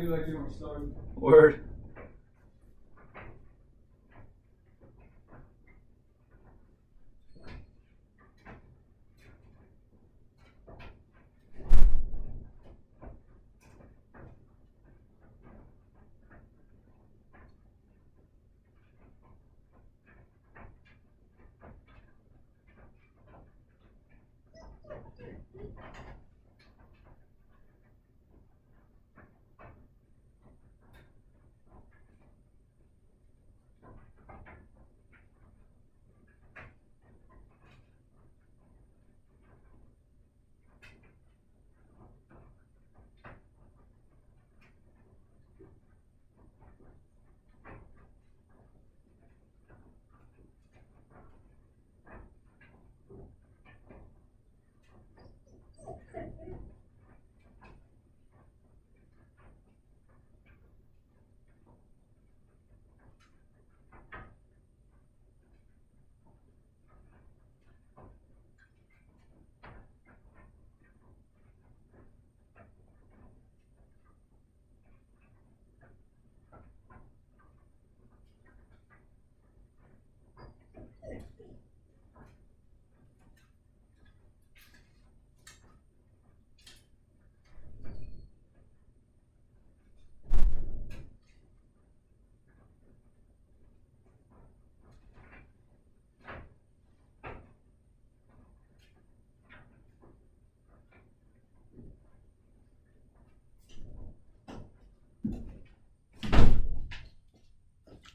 get back here when we start. Word.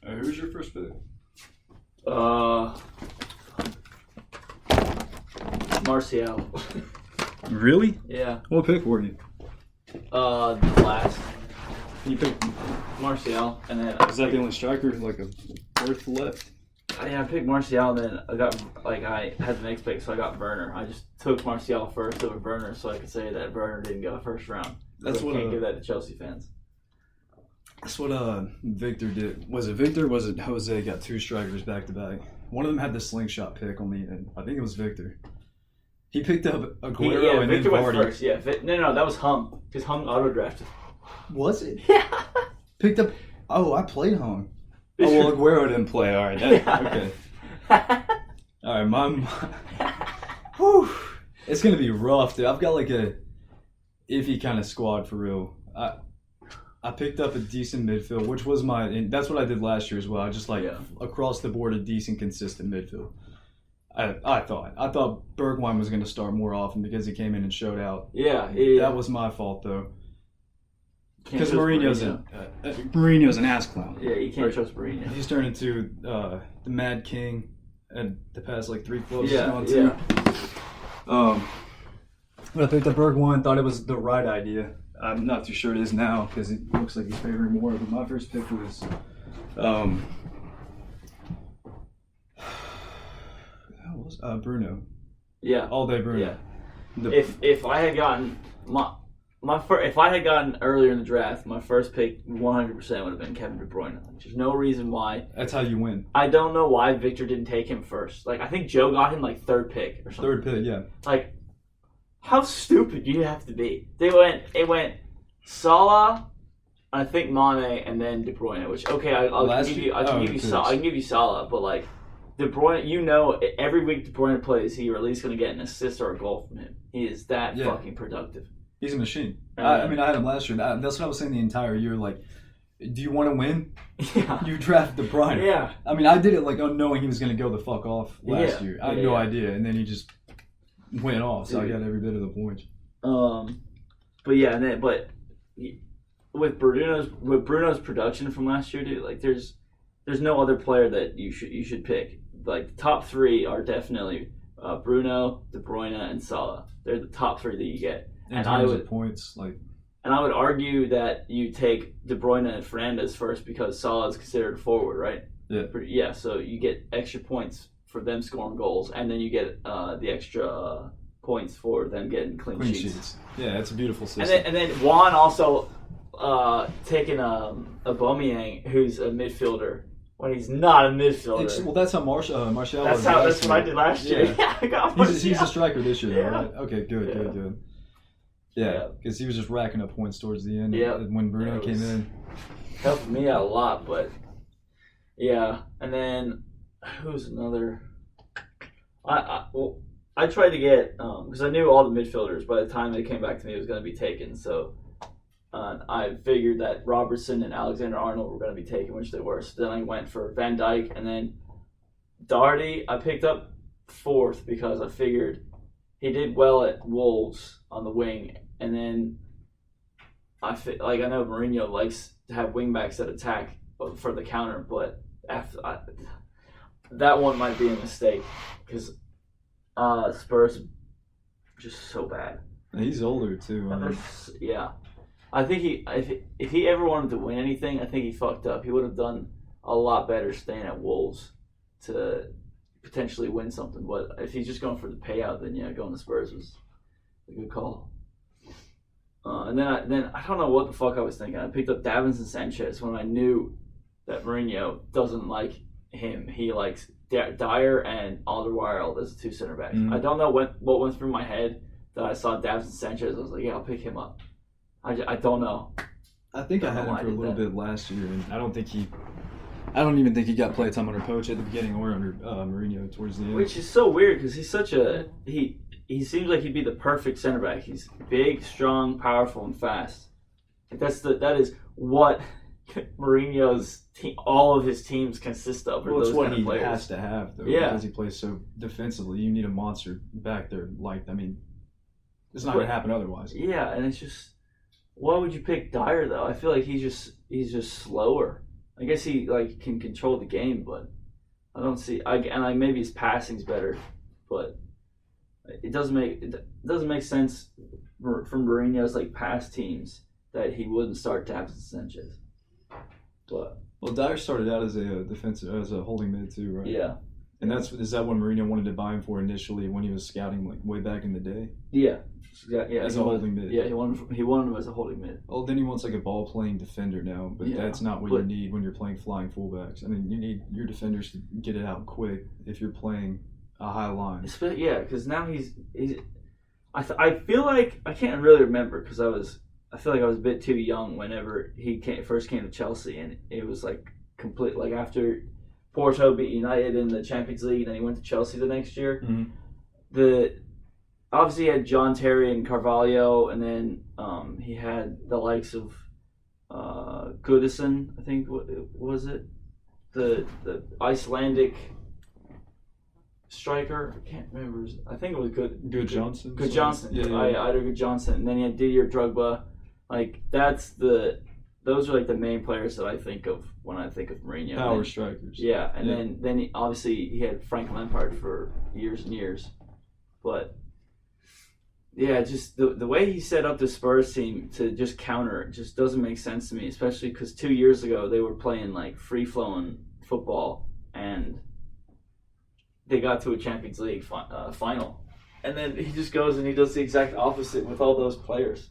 Who's your first pick? Martial. Really? Yeah. What pick were you? The last. You picked. Martial, and then Is that the only striker like a worth left? I picked Martial, then I had the next pick, so I got Werner. I just took Martial first over Werner, so I could say that Werner didn't go first round. That's what. Can't give that to Chelsea fans. That's what Victor did. Was it Victor or was it Jose got two strikers back to back? One of them had the slingshot pick on the end. I think it was Victor. He picked up Aguero and Victor then went Vardy. first. Yeah, no, that was Hung. Because Hung auto-drafted. Was it? Yeah. Picked up... Oh, I played Hung. Oh, well, Aguero didn't play. All right. Okay. All right, Whew. It's going to be rough, dude. I've got like a iffy kind of squad for real. I picked up a decent midfield, which was and that's what I did last year as well. I just across the board a decent, consistent midfield. I thought Bergwijn was going to start more often because he came in and showed out. Yeah. That was my fault though. Because Mourinho's an ass clown. Yeah, you can't trust Mourinho. He's turned into the Mad King and the past like 3 clubs Yeah, he's gone to. But I picked up Bergwijn, thought it was the right idea. I'm not too sure it is now because it looks like he's favoring more. But my first pick was Bruno. Yeah, all day Bruno. Yeah. If I had gotten if I had gotten earlier in the draft, my first pick 100% would have been Kevin De Bruyne. There's no reason why. That's how you win. I don't know why Victor didn't take him first. Like I think Joe got him like third pick or something. Third pick, yeah. Like, how stupid do you have to be? It went Salah, I think Mane, and then De Bruyne. Which I can give you Salah, but like De Bruyne, every week De Bruyne plays, you're at least going to get an assist or a goal from him. He is that fucking productive. He's a machine. I mean, I had him last year. That's what I was saying the entire year. Like, do you want to win? Yeah. You draft De Bruyne. Yeah. I mean, I did it like knowing he was going to go the fuck off last year. I had no idea, and then he just went off. So I got every bit of the points. But with Bruno's production from last year, dude, like there's no other player that you should pick. Like the top 3 are definitely Bruno, De Bruyne, and Salah. They're the top 3 that you get. In terms of points, and I would argue that you take De Bruyne and Fernandes first because Salah is considered a forward, right? Yeah. Yeah. So you get extra points for them scoring goals, and then you get the extra points for them getting clean sheets. Yeah, it's a beautiful system. And then Juan also taking Aubameyang, who's a midfielder, when he's not a midfielder. That's how Martial was. That's what I did last year. Yeah, I got Martial. He's a striker this year, though, right? Okay, good. Yeah, because he was just racking up points towards the end. Yeah, when Bruno came in, helped me out a lot. But yeah, and then who's another? I tried to get because I knew all the midfielders. By the time they came back to me, it was going to be taken. So I figured that Robertson and Alexander-Arnold were going to be taken, which they were. So then I went for Van Dijk, and then Doherty I picked up 4th because I figured he did well at Wolves on the wing, and then I know Mourinho likes to have wingbacks that attack for the counter, but that one might be a mistake because Spurs are just so bad. And he's older too. Yeah, I think if he ever wanted to win anything, I think he fucked up. He would have done a lot better staying at Wolves to potentially win something. But if he's just going for the payout, then yeah, going to Spurs was a good call. And then I don't know what the fuck I was thinking. I picked up Davinson Sanchez when I knew that Mourinho doesn't like him. He likes Dyer and Alderweireld as the 2 center backs. I don't know what went through my head that I saw Davinson Sanchez. I was like, yeah, I'll pick him up. I don't know. I think I had him for a little bit last year, and I don't even think he got play time under Poach at the beginning or under Mourinho towards the end. Which is so weird because he's such he seems like he'd be the perfect center back. He's big, strong, powerful, and fast. That is what Mourinho's team, all of his teams consist of. Well, it's what he players. has to have, though, because he plays so defensively. You need a monster back there. It's not going to happen otherwise. Yeah, and it's just, why would you pick Dyer though? I feel like he's just slower. I guess he can control the game, but I don't see. Maybe his passing's better, but it doesn't make sense from Mourinho's past teams that he wouldn't start Davinson Sanchez. But Dyer started out as a holding mid too, right? Yeah. And is that what Mourinho wanted to buy him for initially when he was scouting way back in the day? Yeah. As a holding mid. Yeah, he wanted him as a holding mid. Oh, then he wants a ball playing defender now, but that's not what you need when you're playing flying fullbacks. I mean, you need your defenders to get it out quick if you're playing a high line. Yeah, because now he's. I feel like I can't really remember because I feel like I was a bit too young whenever he first came to Chelsea, and it was complete after Porto beat United in the Champions League, and then he went to Chelsea the next year. Mm-hmm. Obviously he had John Terry and Carvalho, and then he had the likes of Goodison, I think, was it? The Icelandic striker. I can't remember. I think it was Good Johnson. Good Johnson. Yeah. Either Good Johnson, and then he had Didier Drogba. Those are the main players that I think of when I think of Mourinho. Power strikers. Yeah, and then he had Frank Lampard for years and years, but. Yeah, just the way he set up the Spurs team to just counter it just doesn't make sense to me, especially because 2 years ago they were playing free-flowing football and they got to a Champions League final. And then he just goes and he does the exact opposite with all those players.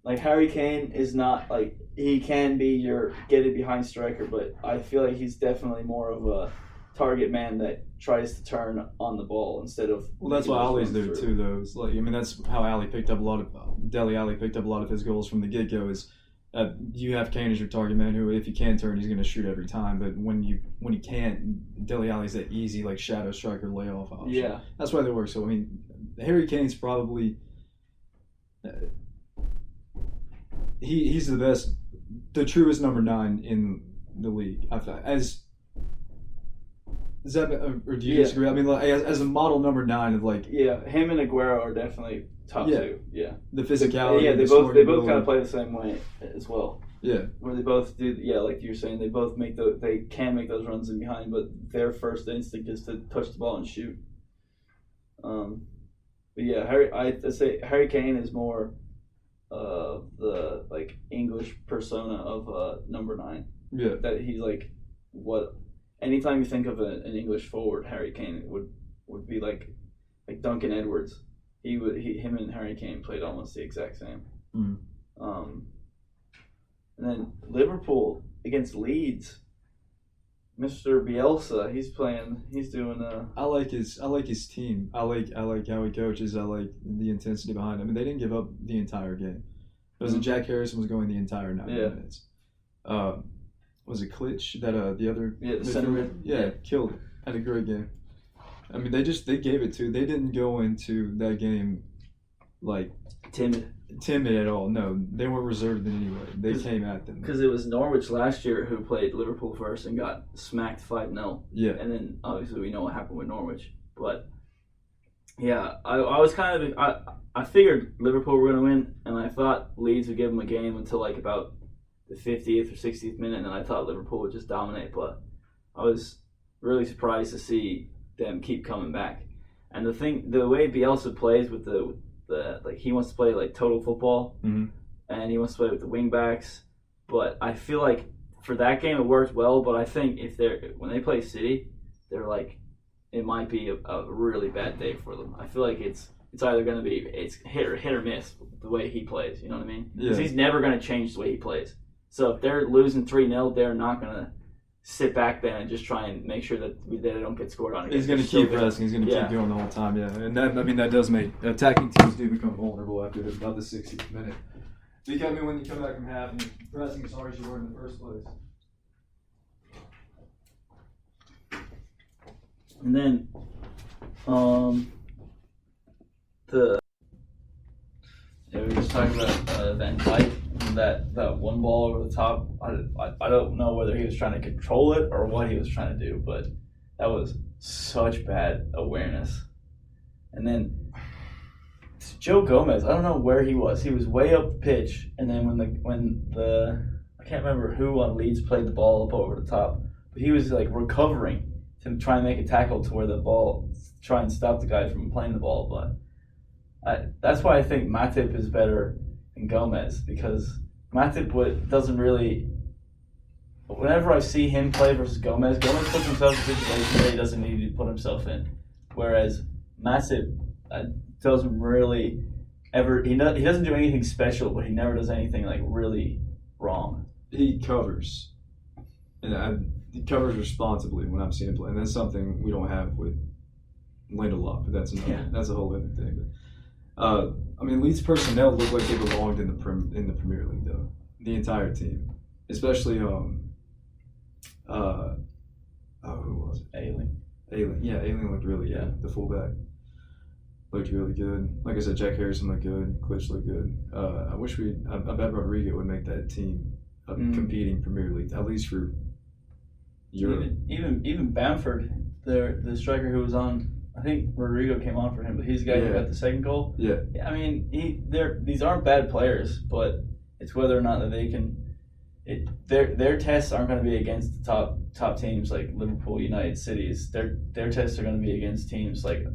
Harry Kane is not, he can be your get-it-behind striker, but I feel like he's definitely more of a target man that tries to turn on the ball instead of. Well, that's what Ali's there too, though. It's that's how Ali picked up Dele Alli picked up a lot of his goals from the get-go. Is you have Kane as your target man, who if he can turn, he's going to shoot every time. But when he can't, Dele Alli's that easy shadow striker layoff option. Yeah, that's why they work. So Harry Kane's probably he's the best, the truest number 9 in the league. Is that, or do you disagree? I mean, as a model number 9 of him and Aguero are definitely top 2. Yeah, the physicality. Yeah, they both kind of play the same way as well. Yeah, where they both do. Yeah, like you were saying, they both they can make those runs in behind, but their first instinct is to touch the ball and shoot. But yeah, I'd say Harry Kane is more the English persona of number 9. Yeah, that he's what. Anytime you think of an English forward, Harry Kane would be like Duncan Edwards. Him and Harry Kane played almost the exact same. Mm. And then Liverpool against Leeds. Mr. Bielsa, he's doing I like his team. I like how he coaches. I like the intensity behind him. I mean, they didn't give up the entire game. It was Jack Harrison was going the entire 90 minutes. Was it Klitsch that the other the center mid? Yeah, killed it. Had a great game. I mean, they gave it to. They didn't go into that game like timid at all. No, they weren't reserved in any way. They came at them. Because it was Norwich last year who played Liverpool first and got smacked 5-0. Yeah. And then obviously we know what happened with Norwich. But yeah, I was kind of I figured Liverpool were going to win, and I thought Leeds would give them a game until like about the 50th or 60th minute, and then I thought Liverpool would just dominate. But I was really surprised to see them keep coming back. And the way Bielsa plays with the like, he wants to play like total football, and he wants to play with the wing backs. But I feel like for that game it worked well. But I think when they play City, they're like, it might be a really bad day for them. I feel like it's either going to be hit or miss the way he plays. You know what I mean? Because he's never going to change the way he plays. So if they're losing 3-0, they're not going to sit back then and just try and make sure that they don't get scored on again. He's going to keep pressing. He's going to keep going the whole time, and that does make attacking teams do become vulnerable after about the 60th minute. Because when you come back from half and you're pressing as hard as you were in the first place. And then, we were just talking about Van Dijk. That one ball over the top, I don't know whether he was trying to control it or what he was trying to do, but that was such bad awareness. And then Joe Gomez, I don't know where he was. He was way up the pitch, and then when the I can't remember who on Leeds played the ball up over the top, but he was like recovering to try and make a tackle to where the ball, try and stop the guy from playing the ball. But that's why I think Matip is better than Gomez, because Matip doesn't really. Whenever I see him play versus Gomez puts himself in a situation that he doesn't need to put himself in, whereas Matip doesn't really ever. He doesn't do anything special, but he never does anything like really wrong. He covers, and he covers responsibly when I've seen him play, and that's something we don't have with Lindelof. But that's a whole other thing. But I mean, Leeds personnel looked like they belonged in the Premier League, though. The entire team, especially who was it? Ayling. Yeah, Ayling looked really good. The fullback looked really good. Like I said, Jack Harrison looked good. Klitsch looked good. I bet Rodrigo would make that team a competing Premier League, at least for Europe. Even Bamford, the striker who was on. I think Rodrigo came on for him, but he's the guy who got the second goal. Yeah. I mean, these aren't bad players, but it's whether or not that they can. Their tests aren't going to be against the top teams like Liverpool, United, Cities. Their tests are going to be against teams like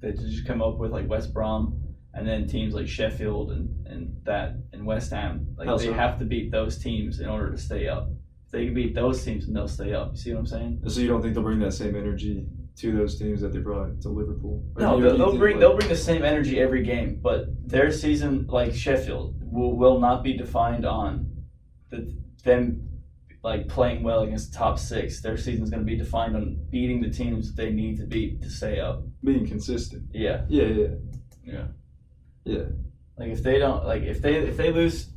they just come up with like West Brom, and then teams like Sheffield and West Ham. Like they have to beat those teams in order to stay up. If they can beat those teams, then they'll stay up. You see what I'm saying? So you don't think they'll bring that same energy to those teams that they brought to Liverpool? No, they'll bring the same energy every game, but their season, like Sheffield, will not be defined on them like playing well against the top six. Their season's going to be defined on beating the teams that they need to beat to stay up. Being consistent. Yeah. Yeah. Like if they don't, like if they lose,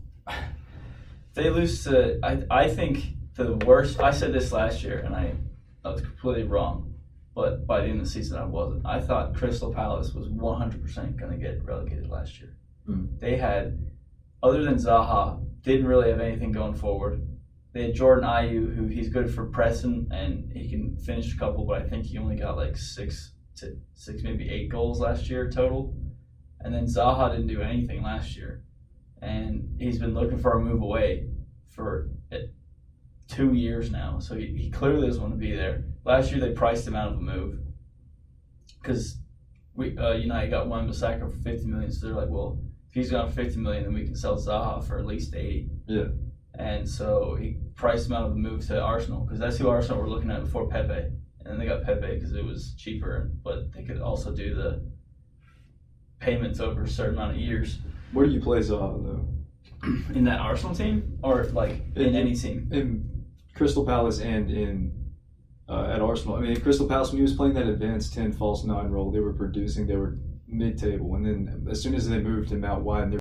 to I think the worst. I said this last year, and I was completely wrong. But by the end of the season, I wasn't. I thought Crystal Palace was 100% going to get relegated last year. They had, other than Zaha, didn't really have anything going forward. They had Jordan Ayew, who he's good for pressing, and he can finish a couple, but I think he only got like 6, maybe 8 goals last year total. And then Zaha didn't do anything last year. And he's been looking for a move away for 2 years now, so he clearly doesn't want to be there. Last year they priced him out of a move because United got Wan-Bissaka for 50 million, so they're like, well, if he's gone for 50 million, then we can sell Zaha for at least 80. Yeah. And so he priced him out of a move to Arsenal, because that's who Arsenal were looking at before Pepe. And then they got Pepe because it was cheaper, but they could also do the payments over a certain amount of years. Where do you play Zaha, though? In that Arsenal team? Or like in any team? In Crystal Palace and in at Arsenal. I mean, Crystal Palace, when he was playing that advanced 10 false 9 role, they were producing, they were mid-table. And then as soon as they moved him out wide,